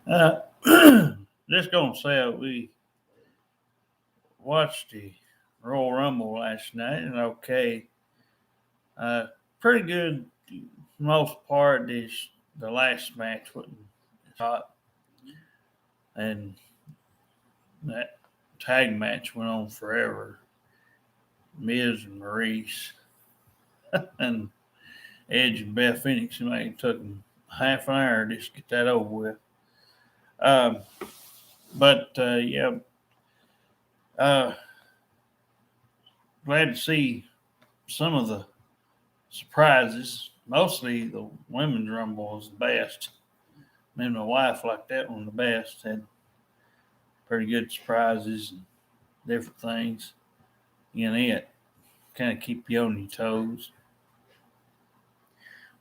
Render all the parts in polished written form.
Uh, just gonna say we watched the Royal Rumble last night, and okay, uh, pretty good for the most part. The last match wasn't hot, and that tag match went on forever. Miz and Maurice and Edge and Beth Phoenix. It may have took them half an hour just to get that over with. Um, but yeah, uh, glad to see some of the surprises. Mostly the women's rumble was the best. Me and my wife liked that one the best. Had pretty good surprises and different things in it. Kind of keep you on your toes.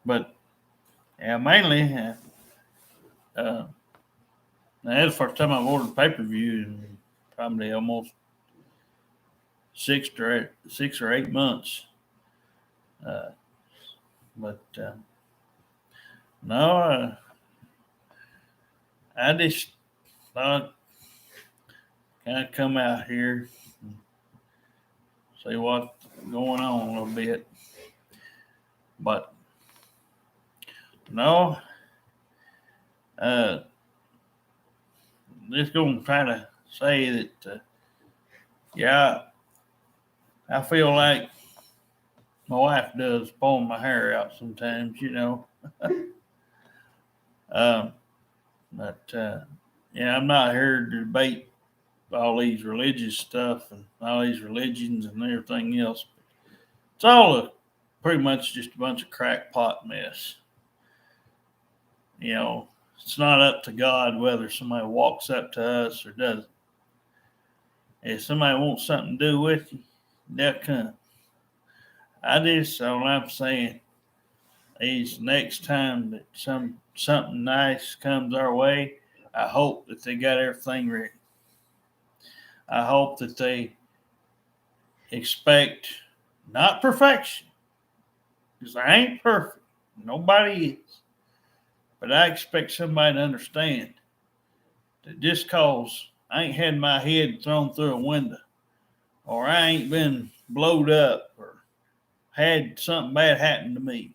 But yeah, mainly, uh, that's the first time I've ordered pay per view in probably almost 6 or 8 months. Uh, but no, I just thought kind of come out here and see what's going on a little bit. But no, uh, just gonna try to say that, yeah, I feel like my wife does pulling my hair out sometimes. um, but yeah, I'm not here to debate all these religious stuff and all these religions and everything else. It's all pretty much just a bunch of crackpot mess. You know, it's not up to God whether somebody walks up to us or doesn't. If somebody wants something to do with you, they'll come. All I'm saying is next time that something nice comes our way, I hope that they got everything ready. I hope that they expect not perfection, because I ain't perfect. Nobody is. But I expect somebody to understand that just cause I ain't had my head thrown through a window, or I ain't been blowed up, or had something bad happen to me,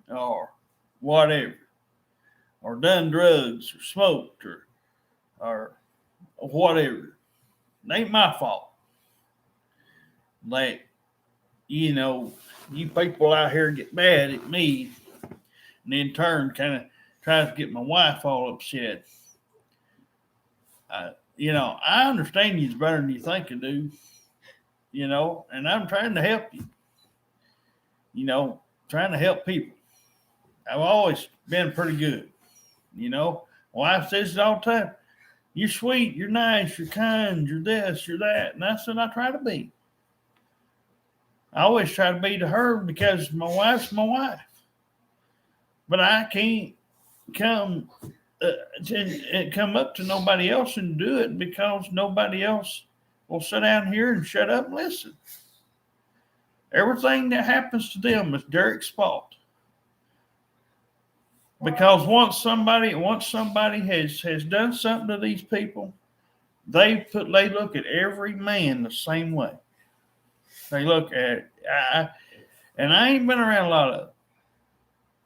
or whatever, or done drugs, or smoked, or whatever. It ain't my fault. Like, you people out here get mad at me, and in turn kind of tries to get my wife all upset. I understand you's better than you think I do, and I'm trying to help you, trying to help people. I've always been pretty good, Wife says it all the time. You're sweet, you're nice, you're kind, you're this, you're that. And that's what I try to be. I always try to be to her because my wife's my wife. But I can't come come up to nobody else and do it because nobody else will sit down here and shut up and listen. Everything that happens to them is Derek's fault. Because once somebody has done something to these people, they look at every man the same way. They look at and I ain't been around a lot of them,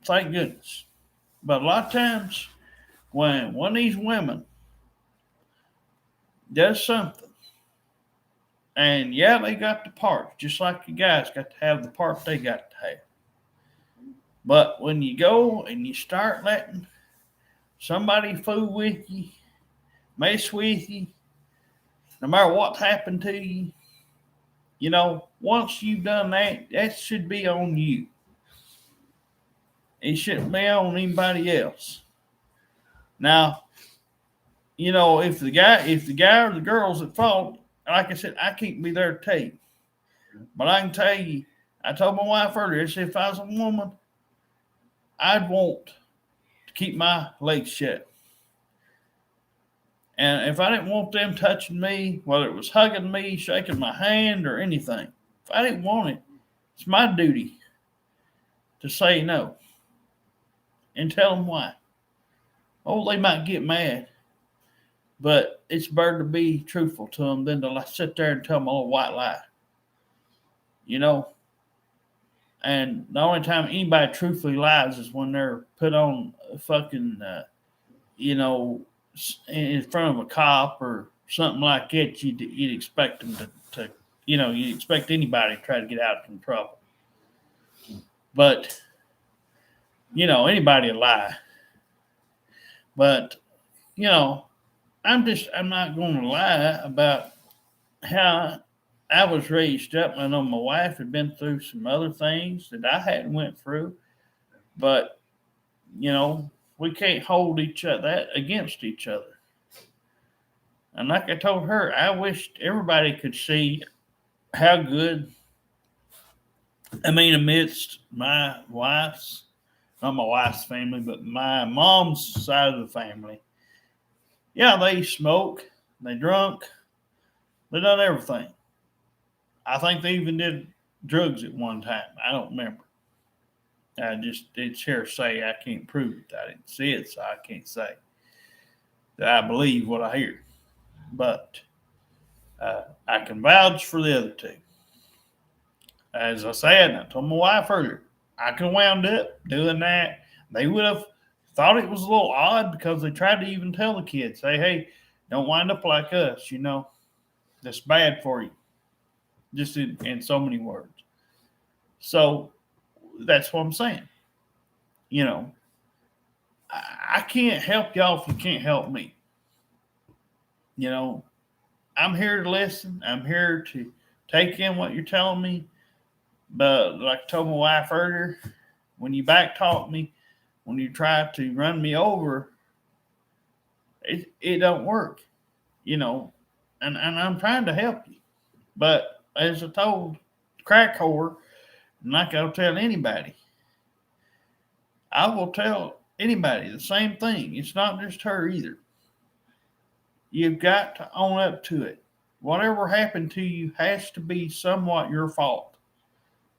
thank goodness. But a lot of times when one of these women does something, and yeah, they got the part, just like the guys got to have the part they got to have. But when you go and you start letting somebody fool with you, mess with you, no matter what happened to you, once you've done that, that should be on you. It shouldn't be on anybody else. Now, if the guy or the girl's at fault, like I said, I can't be there to tell you. But I can tell you, I told my wife earlier, I said, if I was a woman, I'd want to keep my legs shut. And if I didn't want them touching me, whether it was hugging me, shaking my hand, or anything, if I didn't want it, it's my duty to say no and tell them why. Oh, they might get mad, but it's better to be truthful to them than to sit there and tell them a little white lie. You know, and the only time anybody truthfully lies is when they're put on a fucking, you know, in front of a cop or something like that. You'd expect them to, you know, you'd expect anybody to try to get out of trouble. But, you know, anybody will lie. But, you know, I'm not going to lie about how I was raised up. I know my wife had been through some other things that I hadn't went through, but you know, we can't hold each other that against each other. And like I told her, I wished everybody could see how good. I mean, amidst my wife's, not my wife's family, but my mom's side of the family. Yeah, they smoke, they drunk, they done everything. I think they even did drugs at one time. I don't remember. It's hearsay. I can't prove it. I didn't see it, so I can't say that I believe what I hear. But I can vouch for the other two. As I said, and I told my wife earlier, I could have wound up doing that. They would have thought it was a little odd because they tried to even tell the kids, hey, don't wind up like us, you know. That's bad for you. Just in so many words. So that's what I'm saying. You know, I can't help y'all if you can't help me. You know, I'm here to listen. I'm here to take in what you're telling me. But like I told my wife earlier, when you backtalk me, when you try to run me over, it don't work. You know, and I'm trying to help you. But as I told crack whore, and like I'll tell anybody, I will tell anybody the same thing. It's not just her either. You've got to own up to it. Whatever happened to you has to be somewhat your fault.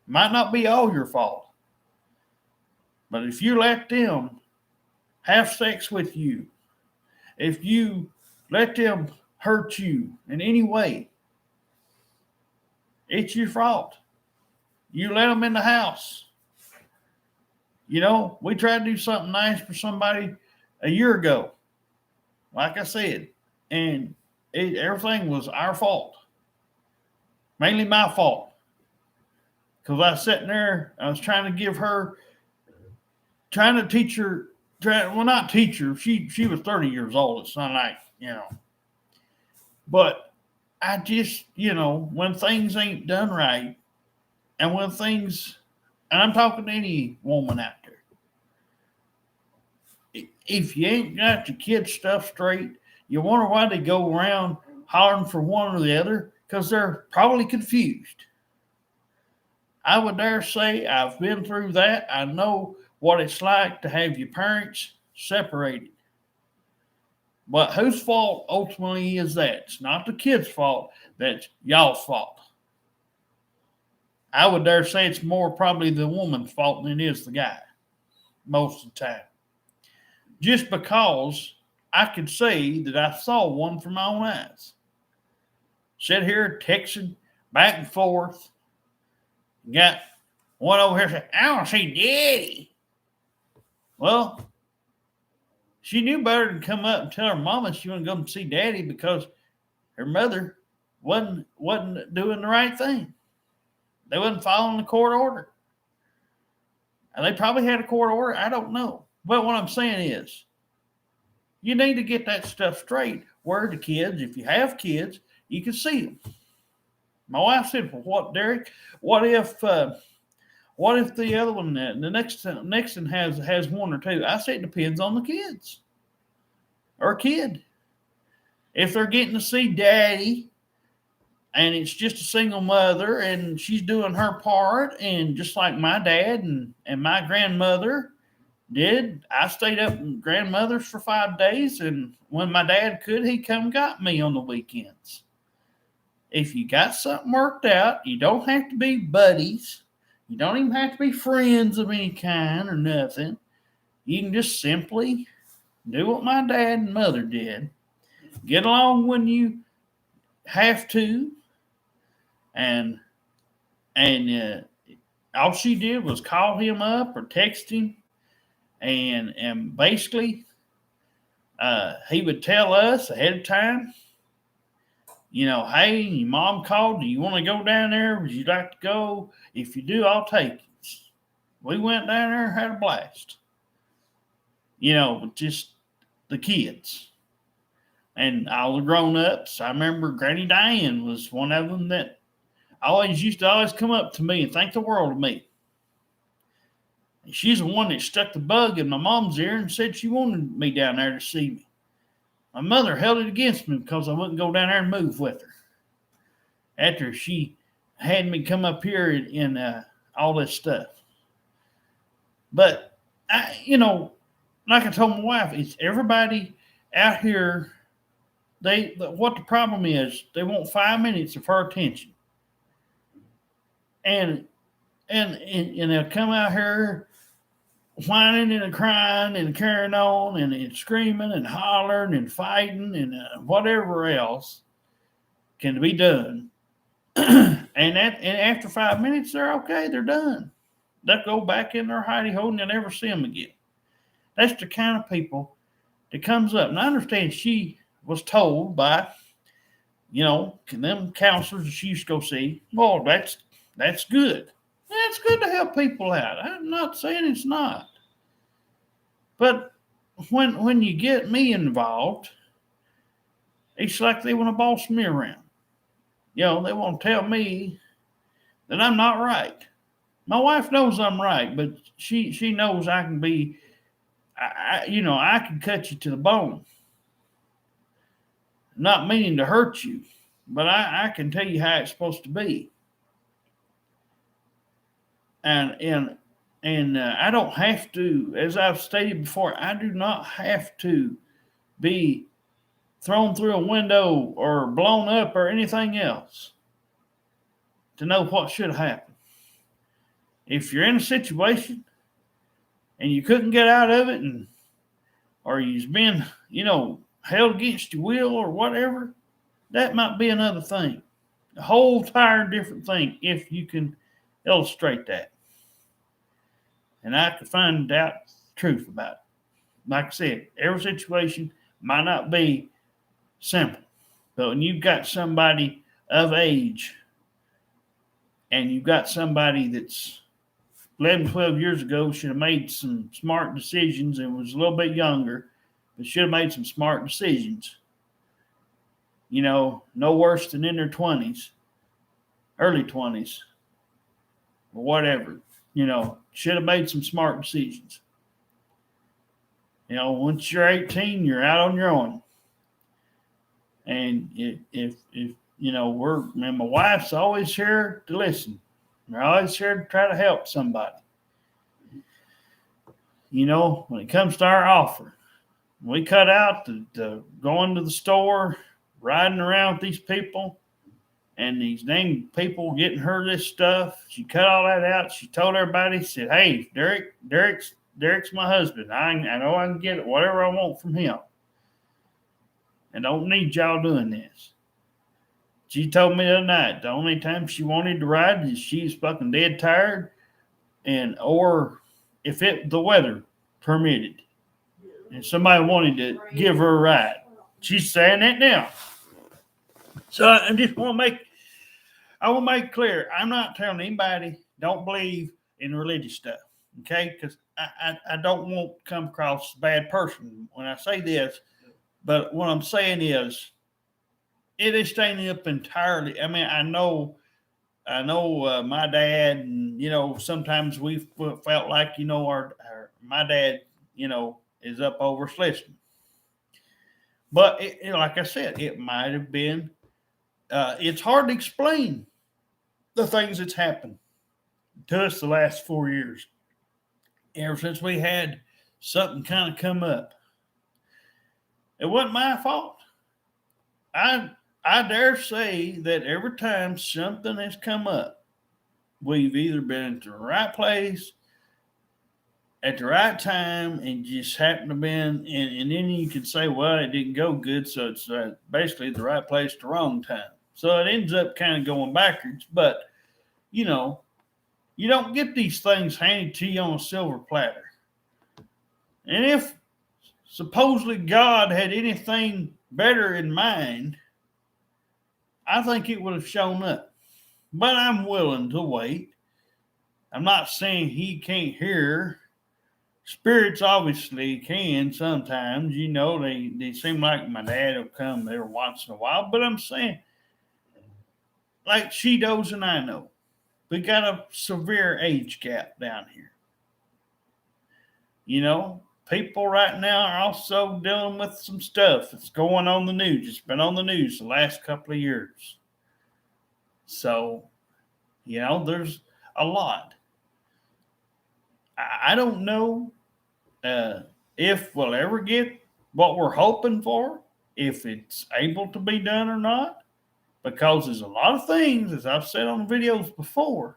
Might not be all your fault. But if you let them have sex with you, if you let them hurt you in any way, it's your fault. You let them in the house. You know, we tried to do something nice for somebody a year ago, like I said, and everything was our fault. Mainly my fault. Because I was sitting there, I was trying to give her, trying to teach her, well, not teach her, she was 30 years old. It's not like, you know. But I just, you know, when things ain't done right, and when things, and I'm talking to any woman out there, if you ain't got your kids' stuff straight, you wonder why they go around hollering for one or the other, because they're probably confused. I would dare say I've been through that. I know what it's like to have your parents separated. But whose fault ultimately is that? It's not the kid's fault. That's y'all's fault. I would dare say it's more probably the woman's fault than it is the guy, most of the time. Just because I could say that I saw one from my own eyes. Sit here texting back and forth. Got one over here saying, I want to see Daddy. Well, she knew better than come up and tell her mama she wanted to go and see Daddy because her mother wasn't doing the right thing. They wasn't following the court order. And they probably had a court order. I don't know. But what I'm saying is, you need to get that stuff straight. Where the kids, if you have kids, you can see them. My wife said, "Well, what, Derek? What if the other one, the next one has one or two?" I said, "It depends on the kids or kid. If they're getting to see Daddy, and it's just a single mother, and she's doing her part, and just like my dad and my grandmother did, I stayed up with grandmother's for 5 days, and when my dad could, he come got me on the weekends." If you got something worked out, you don't have to be buddies. You don't even have to be friends of any kind or nothing. You can just simply Do what my dad and mother did. Get along when you have to, and all she did was call him up or text him, and basically he would tell us ahead of time, hey, your mom called. Do you want to go down there? Would you like to go? If you do, I'll take you. We went down there and had a blast. Just the kids and all the grown ups. I remember Granny Diane was one of them that used to always come up to me and think the world of me. And she's the one that stuck the bug in my mom's ear and said she wanted me down there to see me. My mother held it against me because I wouldn't go down there and move with her. After she had me come up here in all this stuff. But, like I told my wife, it's everybody out here, what the problem is, they want 5 minutes of her attention. And they'll come out here whining and crying and carrying on and screaming and hollering and fighting and whatever else can be done. and after 5 minutes, they're okay. They're done. They'll go back in their hidey hole and you'll never see them again. That's the kind of people that comes up. And I understand she was told by, them counselors that she used to go see, well, that's good. It's good to help people out. I'm not saying it's not. But when you get me involved, it's like they want to boss me around. They want to tell me that I'm not right. My wife knows I'm right, but she knows I can be, I can cut you to the bone. Not meaning to hurt you, but I can tell you how it's supposed to be. And I don't have to, as I've stated before, I do not have to be thrown through a window or blown up or anything else to know what should have happened. If you're in a situation and you couldn't get out of it, or you've been, held against your will or whatever, that might be another thing. A whole entire different thing if you can illustrate that. And I could find out the truth about it. Like I said, every situation might not be simple. But when you've got somebody of age and you've got somebody that's 11, 12 years ago should have made some smart decisions and was a little bit younger, but should have made some smart decisions. No worse than in their 20s, early 20s, or whatever. Should have made some smart decisions. Once you're 18, you're out on your own. And if and my wife's always here to listen. They're always here to try to help somebody. When it comes to our offer, we cut out the going to the store, riding around with these people, and these dang people getting her this stuff. She cut all that out. She told everybody, said, hey, Derek's my husband. I know I can get it, whatever I want from him. I don't need y'all doing this. She told me the other night, the only time she wanted to ride is she's fucking dead tired, or if the weather permitted, and somebody wanted to give her a ride. She's saying that now. So I just want to make clear, I'm not telling anybody don't believe in religious stuff, okay? Because I don't want to come across as a bad person when I say this, but what I'm saying is, it is standing up entirely. I mean, I know my dad, and sometimes we felt like my dad, is up over us listening. But like I said, it might have been. It's hard to explain the things that's happened to us the last 4 years, ever since we had something kind of come up. It wasn't my fault. I dare say that every time something has come up, we've either been to the right place at the right time and just happened to be and then you can say, well, it didn't go good, so it's basically the right place at the wrong time. So it ends up kind of going backwards. But you know, you don't get these things handed to you on a silver platter. And if supposedly God had anything better in mind, I think it would have shown up. But I'm willing to wait. I'm not saying he can't hear. Spirits obviously can sometimes. They seem like my dad will come there once in a while. But I'm saying, like she knows and I know, we got a severe age gap down here. People right now are also dealing with some stuff that's going on the news. It's been on the news the last couple of years. So, there's a lot. I don't know if we'll ever get what we're hoping for, if it's able to be done or not, because there's a lot of things, as I've said on videos before,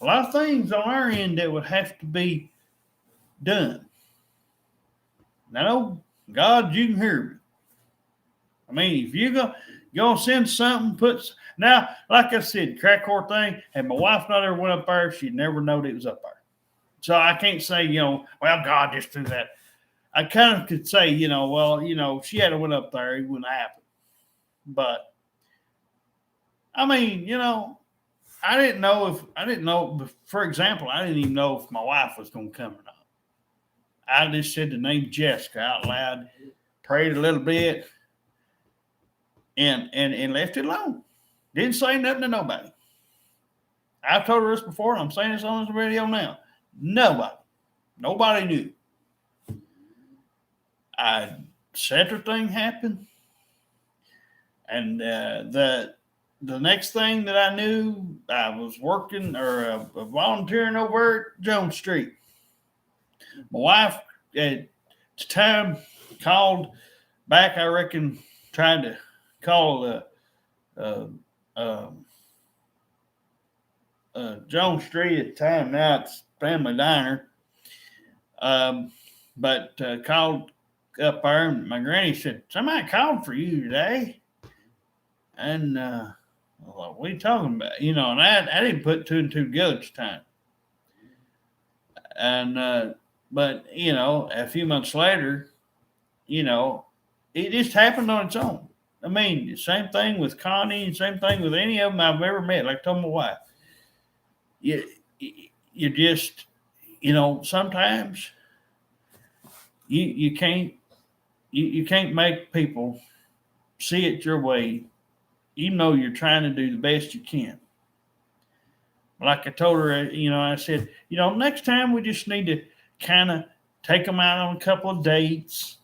a lot of things on our end that would have to be done. Now, God, you can hear me. I mean, if you're going to send something, now, like I said, crack whore thing, had my wife not ever went up there, she'd never known it was up there. So I can't say, well, God just do that. I kind of could say, she had to went up there, it wouldn't happen. But, I mean, I didn't know, for example, I didn't even know if my wife was going to come or not. I just said the name Jessica out loud, prayed a little bit, and left it alone. Didn't say nothing to nobody. I've told her this before, and I'm saying this on this radio now. Nobody knew. I said her thing happened, and the next thing that I knew, I was working or volunteering over at Jones Street. My wife at the time called back, I reckon, tried to call Jones Street at the time. Now it's Family Diner. But called up there, and my granny said, somebody called for you today. And I was like, what are you talking about? And I didn't put two and two together at the time. And but a few months later, it just happened on its own. I mean, same thing with Connie, and same thing with any of them I've ever met. Like I told my wife, you just, sometimes you can't make people see it your way, even though you're trying to do the best you can. Like I told her, I said, next time we just need to kind of take them out on a couple of dates.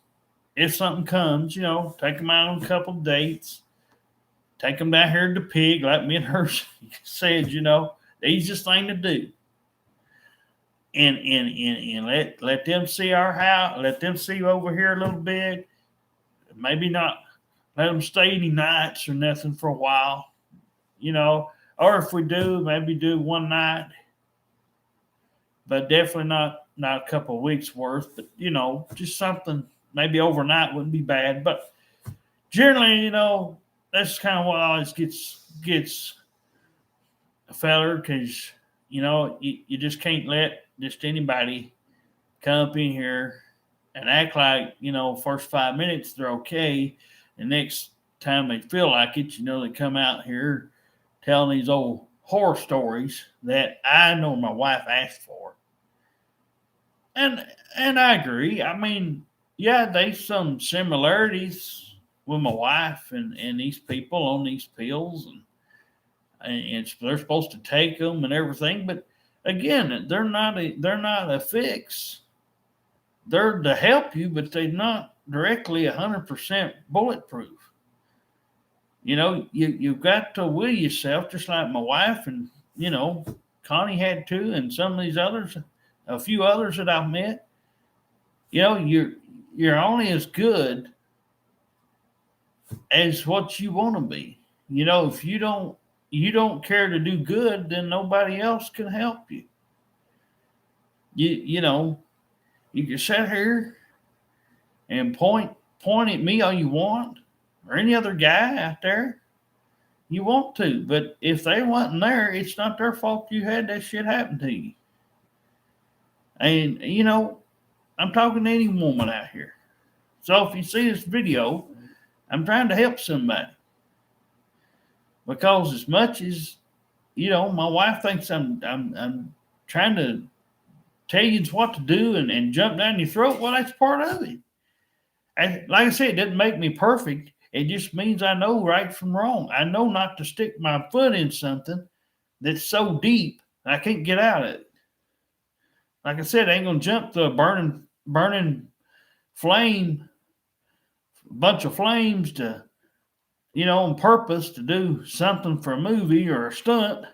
If something comes, take them out on a couple of dates. Take them down here to the pig, like me and her said, the easiest thing to do. And let them see our house, let them see over here a little bit. Maybe not let them stay any nights or nothing for a while, or if we do, maybe do one night, but definitely not a couple of weeks worth, but just something maybe overnight wouldn't be bad. But generally, that's kind of what always gets a feller, because you just can't let just anybody come up in here and act like first 5 minutes they're okay, and next time they feel like it, they come out here telling these old horror stories that I know my wife asked for. And I agree. I mean, yeah, there's some similarities with my wife and these people on these pills, and they're supposed to take them and everything. But again, they're not a fix. They're to help you, but they're not directly 100% bulletproof. You've got to will yourself, just like my wife and Connie had to, and some of these others, a few others that I've met. You're only as good as what you want to be. If you don't care to do good, then nobody else can help you. you know, you can sit here and point at me all you want, or any other guy out there you want to. But if they wasn't there, it's not their fault you had that shit happen to you. And I'm talking to any woman out here. So if you see this video, I'm trying to help somebody. Because as much as my wife thinks I'm trying to tell you what to do and jump down your throat, well, that's part of it. And like I said, it doesn't make me perfect. It just means I know right from wrong. I know not to stick my foot in something that's so deep I can't get out of it. Like I said, I ain't gonna jump through a burning flame, a bunch of flames to, on purpose to do something for a movie or a stunt.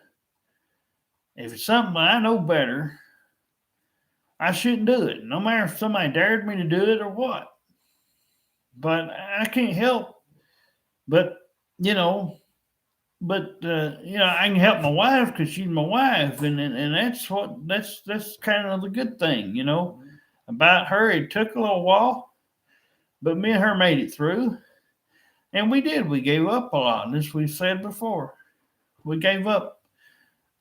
If it's something I know better, I shouldn't do it. No matter if somebody dared me to do it or what. But I can't help but, I can help my wife because she's my wife, and that's kind of the good thing, About her, it took a little while, but me and her made it through, and we did. We gave up a lot, and as we said before, we gave up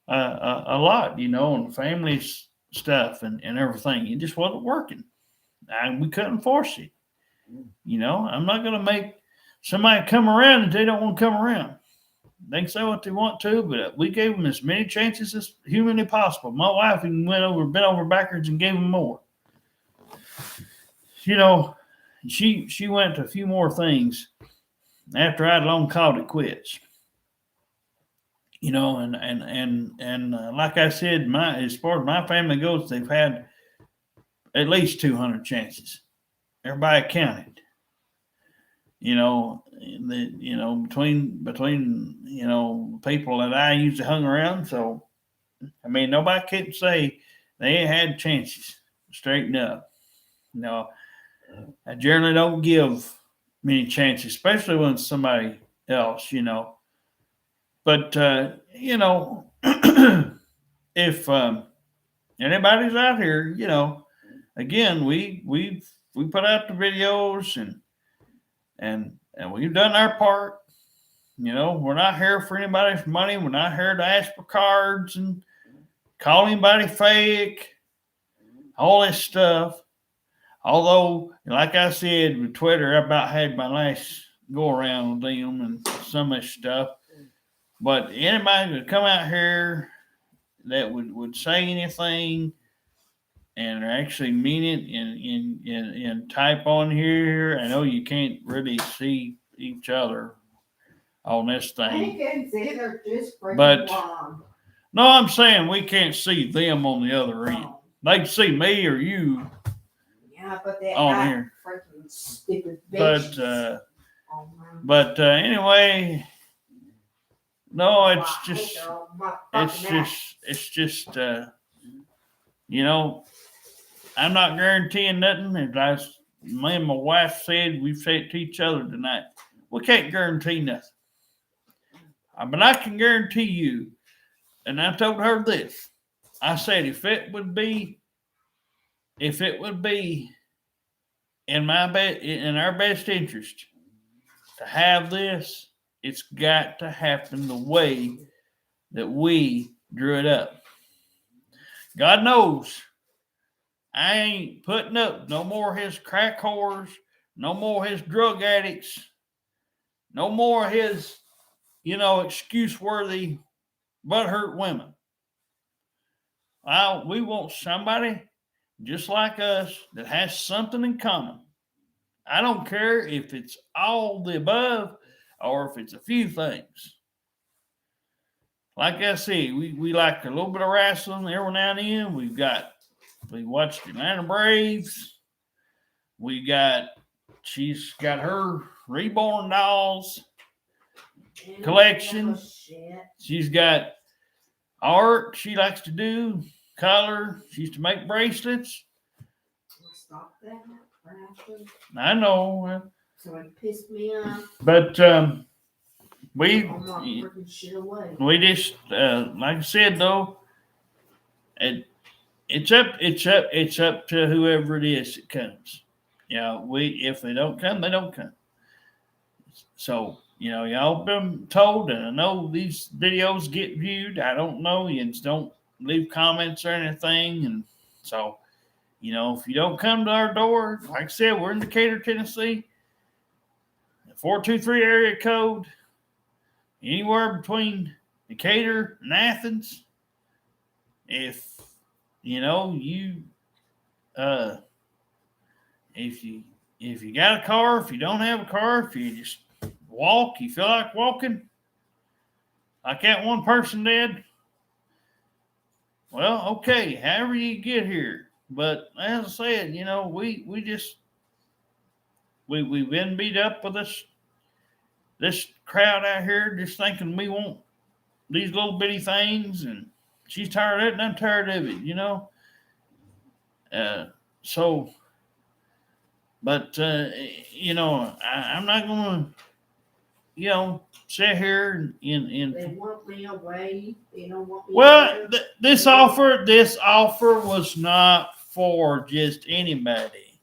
a lot, on the family stuff and everything. It just wasn't working. We couldn't force it. I'm not going to make somebody come around if they don't want to come around. They can say what they want to, but we gave them as many chances as humanly possible. My wife even bent over backwards and gave them more. She went to a few more things after I'd long called it quits. And like I said, as far as my family goes, they've had at least 200 chances. Everybody counted. Between people that I usually hung around. So, nobody can say they ain't had chances. Straighten up. I generally don't give many chances, especially when it's somebody else. But if anybody's out here, again, we put out the videos and we've done our part. We're not here for anybody's money. We're not here to ask for cards and call anybody fake, all this stuff. Although, like I said with Twitter, I about had my last go around with them and some of this stuff. But anybody would come out here that would say anything and actually mean it and type on here. I know you can't really see each other on this thing. But no, I'm saying we can't see them on the other end. They can see me or you on here. But anyway, no, it's just I'm not guaranteeing nothing. As me and my wife said, we've said it to each other tonight. We can't guarantee nothing. But I can guarantee you, and I told her this. I said if it would be in our best interest to have this, it's got to happen the way that we drew it up. God knows I ain't putting up no more of his crack whores, no more of his drug addicts, no more of his, excuse-worthy, butthurt women. We want somebody just like us that has something in common. I don't care if it's all the above or if it's a few things. Like I said, we like a little bit of wrestling every now and then. We watched the Atlanta Braves. She's got her reborn dolls collection. She's got art she likes to do, color. She used to make bracelets. Stop that. I know. So it pissed me off. But we shit away. just like I said though, it's up to whoever it is that comes. If they don't come, they don't come. So, y'all been told, and I know these videos get viewed. I don't know. You just don't leave comments or anything. And so, if you don't come to our door, like I said, we're in Decatur, Tennessee, 423 area code, anywhere between Decatur and Athens. If you uh if you got a car, if you don't have a car, if you just walk, you feel like walking, like that one person did, well, okay, however you get here. But as I said, we've been beat up with this crowd out here just thinking we want these little bitty things, and she's tired of it and I'm tired of it. So, but I'm not gonna sit here and They want me away. They don't want me well, there. this offer was not for just anybody.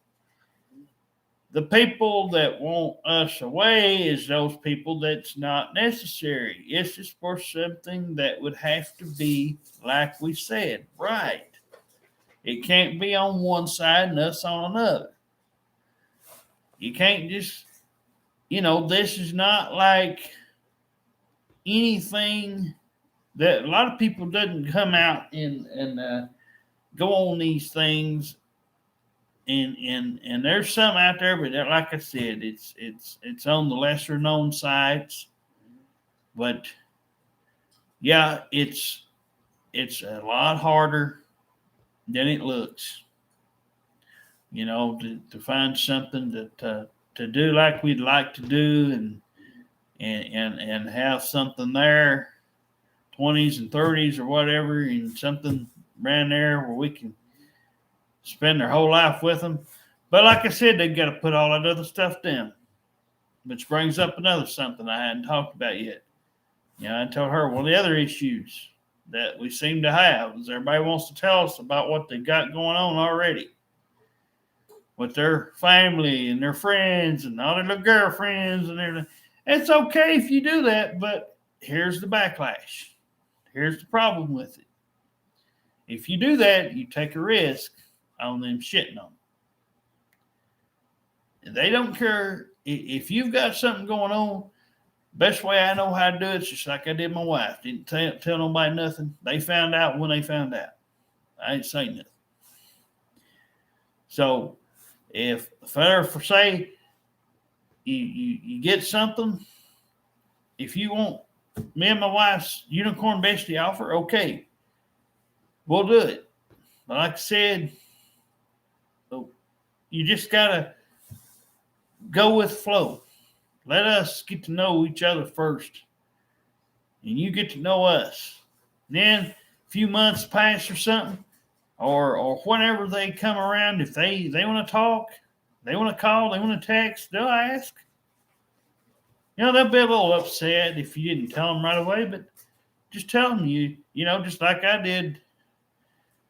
The people that want us away is those people that's not necessary. It's just for something that would have to be, like we said, right. It can't be on one side and us on another. You can't just, this is not like anything that a lot of people doesn't come out and go on these things, and there's some out there, but like I said, it's on the lesser known sites. But yeah, it's a lot harder than it looks. To find something to do like we'd like to do, and have something there, 20s and 30s or whatever, and something around there where we can spend their whole life with them. But like I said, they've got to put all that other stuff down, which brings up another something I hadn't talked about yet. I told her one of the other issues that we seem to have is everybody wants to tell us about what they got going on already with their family and their friends and all their little girlfriends and everything. It's okay if you do that, but here's the backlash. Here's the problem with it. If you do that, you take a risk on them shitting on them. They don't care if you've got something going on. Best way I know how to do it is just like I did my wife. Didn't tell nobody nothing. They found out when they found out. I ain't saying nothing. So if for say you get something, if you want me and my wife's unicorn bestie offer, okay, we'll do it. But like I said, you just gotta go with flow. Let us get to know each other first, and you get to know us. Then a few months pass or something, or whenever they come around, if they want to talk, they want to call, they want to text, they'll ask. They'll be a little upset if you didn't tell them right away, but just tell them just like I did.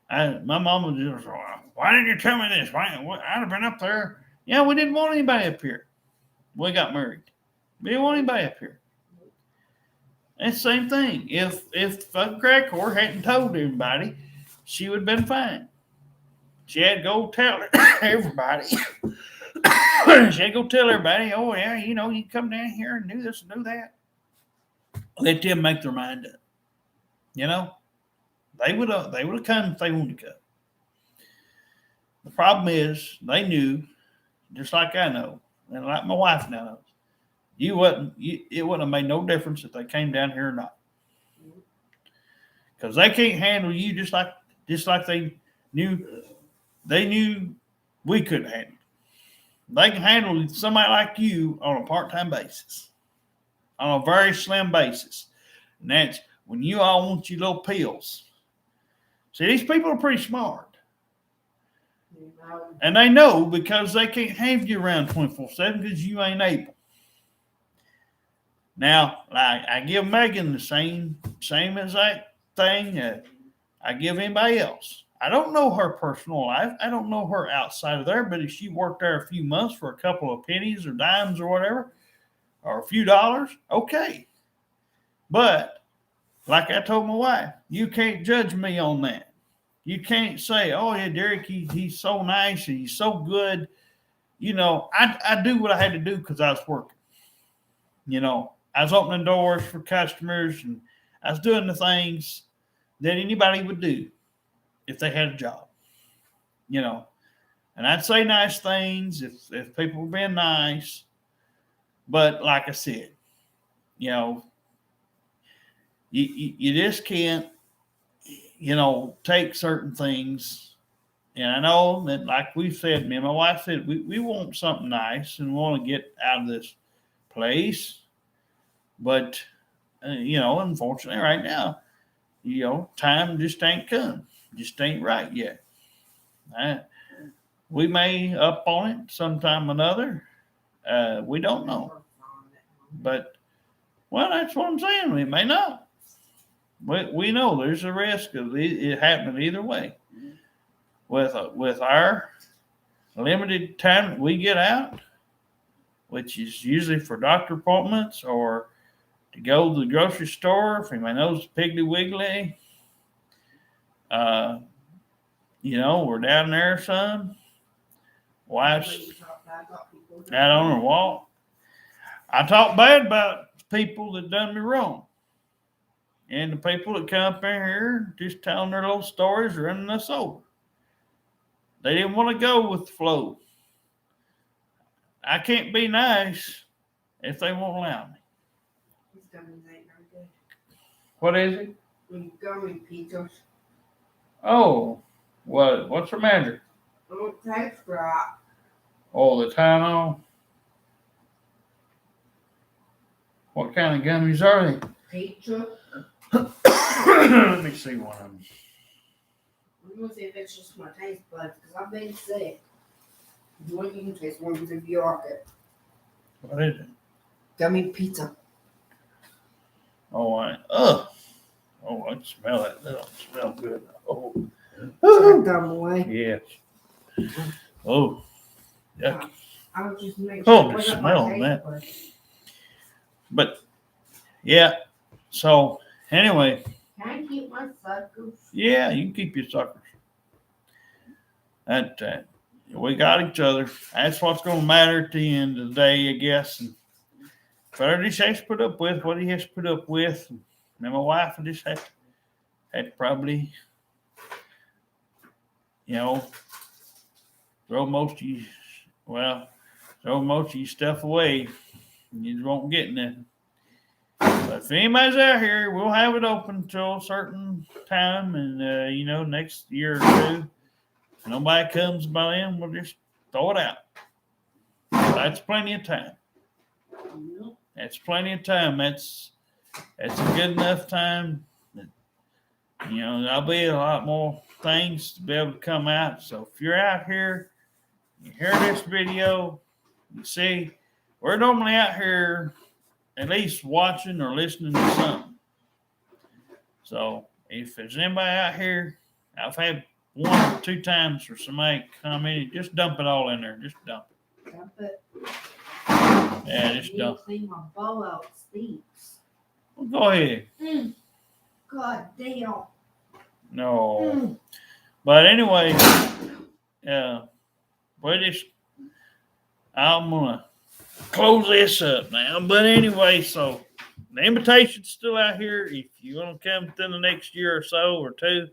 My mom was just, why didn't you tell me this? I'd have been up there. We didn't want anybody up here. We got married. We didn't want anybody up here. And same thing. If fucking crack whore hadn't told everybody, she would have been fine. She had to go tell everybody. She had to go tell everybody, oh yeah, you come down here and do this and do that. Let them make their mind up. They would have come if they wanted to come. The problem is they knew, just like I know, and like my wife now knows, it wouldn't have made no difference if they came down here or not. Because they can't handle you just like they knew we couldn't handle. They can handle somebody like you on a part-time basis, on a very slim basis. And that's when you all want your little pills. See, these people are pretty smart. And they know because they can't have you around 24/7 because you ain't able. Now, I give Megan the same as that thing I give anybody else. I don't know her personal life. I don't know her outside of there, but if she worked there a few months for a couple of pennies or dimes or whatever, or a few dollars, okay. But like I told my wife, you can't judge me on that. You can't say, oh, yeah, Derek, he's so nice. He's so good. I do what I had to do because I was working. I was opening doors for customers and I was doing the things that anybody would do if they had a job, And I'd say nice things if people were being nice. But like I said, you just can't, take certain things. And I know that, like we said, me and my wife said, we want something nice and we want to get out of this place. But, unfortunately, right now, time just ain't come. Just ain't right yet. We may up on it sometime or another. We don't know. But, well, that's what I'm saying. We may not. We know there's a risk of it happening either way. With our limited time that we get out, which is usually for doctor appointments or to go to the grocery store, if anybody knows Piggly Wiggly, we're down there some. Wife's out on her walk. I talk bad about people that done me wrong. And the people that come up in here just telling their little stories, running us over. They didn't want to go with the flow. I can't be nice if they won't allow me. These gummies ain't very good. What is it? Gummy pizzas. Oh, what's the matter? Don't taste right. Oh, the Tylenol. What kind of gummies are they? Pizza. Let me see one of them. I'm gonna see if it's just my taste buds because I've been sick. You can taste ones if you like it. What is it? Gummy pizza. Oh, I can smell it. That don't smell good. Oh, Turn them away. yes. Oh, yucky. I was just making Oh, sure the it wasn't smell my of taste that. buds. But yeah. So anyway, Can I keep my suckers? yeah, you can keep your suckers. That we got each other. That's what's going to matter at the end of the day, I guess. And Feder just has to put up with what he has to put up with. And my wife just had to probably, throw most of your stuff away. You just won't get nothing. But if anybody's out here, we'll have it open until a certain time, and next year or two. If nobody comes by then, we'll just throw it out. That's plenty of time. That's plenty of time. That's a good enough time. There'll be a lot more things to be able to come out. So if you're out here, you hear this video, you see, we're normally out here at least watching or listening to something. So if there's anybody out here, I've had 1 or 2 times where somebody commented, just dump it all in there. Just dump it. Dump it. Yeah, just dump it. Clean my bowl out. Stinks. Well, go ahead. God damn. No. But anyway, I'm going to close this up now. But anyway, so the invitation's still out here. If you want to come within the next year or so or 2,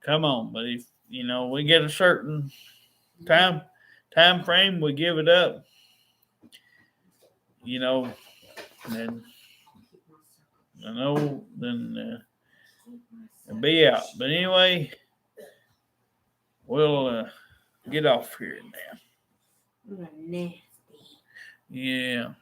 come on. But if, we get a certain time frame, we give it up, then it'll be out. But anyway, we'll get off here now. Nasty. Yeah.